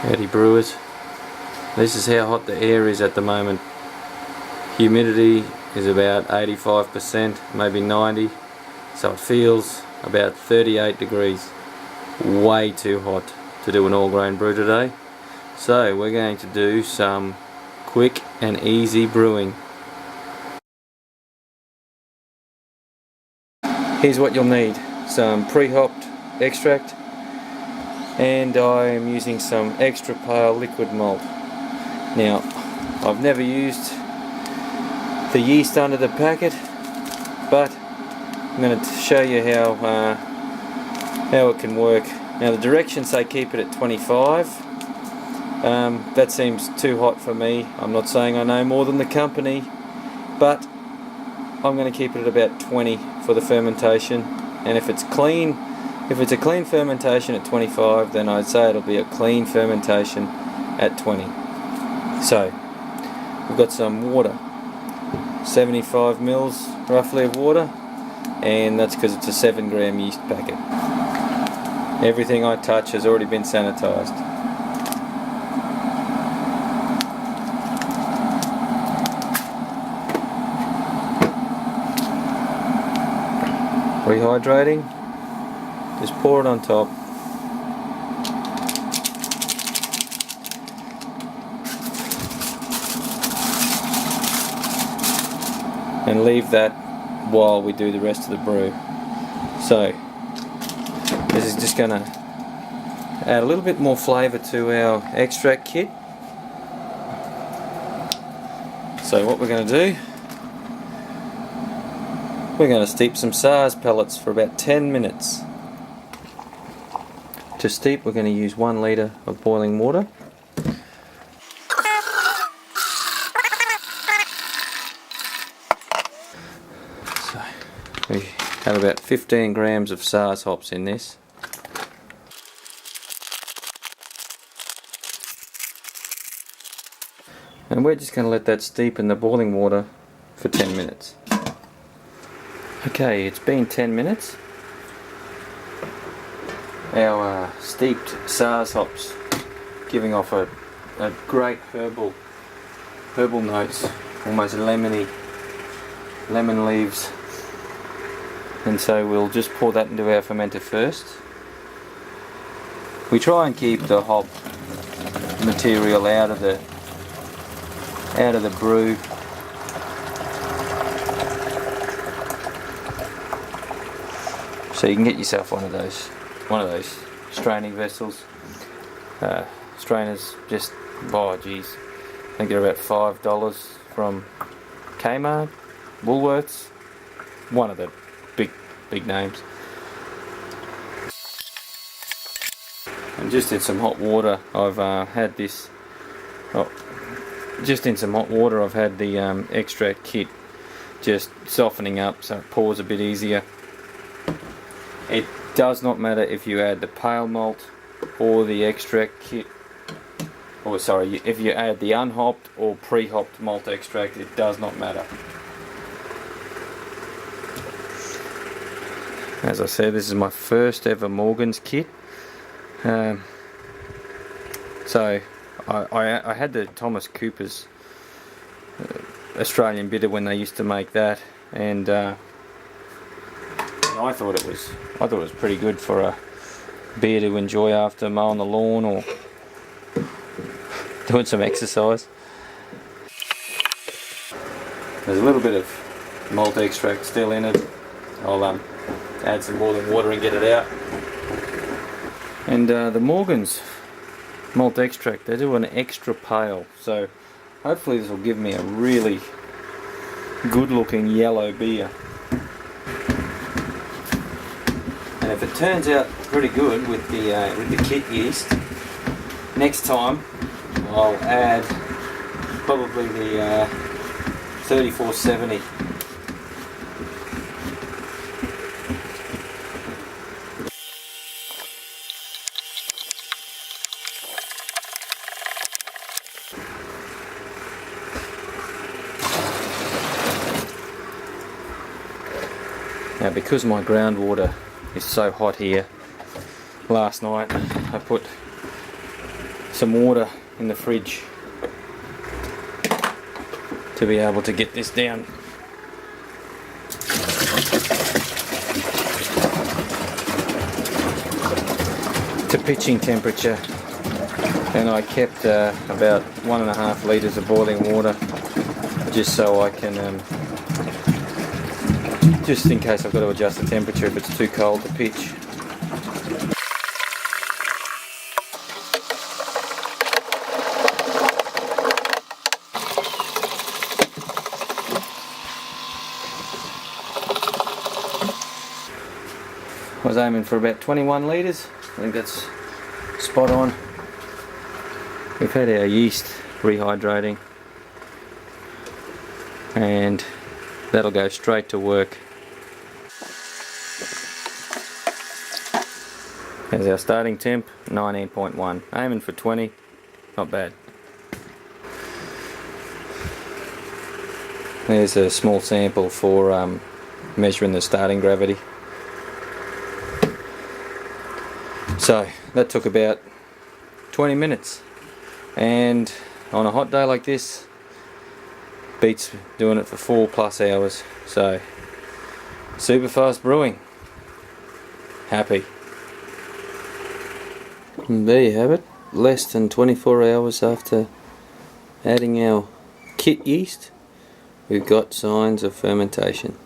Howdy brewers, this is how hot the air is at the moment. Humidity is about 85%, maybe 90, so it feels about 38 degrees. Way too hot to do an all grain brew today. So we're going to do some quick and easy brewing. Here's what you'll need: some pre-hopped extract, and I am using some extra pale liquid malt. Now, I've never used the yeast under the packet, but I'm going to show you how it can work. Now the directions say keep it at 25. That seems too hot for me. I'm not saying I know more than the company, but I'm going to keep it at about 20 for the fermentation. And if it's a clean fermentation at 25, then I'd say it'll be a clean fermentation at 20. So we've got some water, 75 mils roughly of water, and that's because it's a 7 gram yeast packet. Everything I touch has already been sanitized. Rehydrating, just pour it on top. And leave that while we do the rest of the brew. So this is just going to add a little bit more flavour to our extract kit. So what we're going to do, we're going to steep some Saaz pellets for about 10 minutes. To steep, we're going to use 1 litre of boiling water. So we have about 15 grams of Saaz hops in this. And we're just going to let that steep in the boiling water for 10 minutes. Okay, it's been 10 minutes. Our steeped Saaz hops giving off a great herbal notes, almost lemony, lemon leaves. And so we'll just pour that into our fermenter first. We try and keep the hop material out of the brew. So you can get yourself one of those straining vessels. Strainers, just, oh geez, I think they're about $5 from Kmart, Woolworths, one of the big names. And just in some hot water, I've had this. Just in some hot water, I've had the extract kit just softening up, so it pours a bit easier. It does not matter if you add the pale malt or the extract kit, or sorry, if you add the unhopped or pre-hopped malt extract, it does not matter. As I said, this is my first ever Morgan's kit. So I had the Thomas Cooper's Australian bitter when they used to make that, and I thought it was pretty good for a beer to enjoy after mowing the lawn or doing some exercise. There's a little bit of malt extract still in it. I'll add some boiling water and get it out. And the Morgan's malt extract, they do an extra pale, so hopefully this will give me a really good looking yellow beer. And if it turns out pretty good with the kit yeast, next time I'll add probably the 3470. Now, because my groundwater is so hot here, last night I put some water in the fridge to be able to get this down to pitching temperature. And I kept about 1.5 litres of boiling water, just so I can, just in case I've got to adjust the temperature if it's too cold to pitch. I was aiming for about 21 litres. I think that's spot on. We've had our yeast rehydrating, and that'll go straight to work. There's our starting temp, 19.1. Aiming for 20, not bad. There's a small sample for measuring the starting gravity. So that took about 20 minutes, and on a hot day like this beats doing it for 4+ hours. So super fast brewing. Happy. And there you have it, less than 24 hours after adding our kit yeast, we've got signs of fermentation.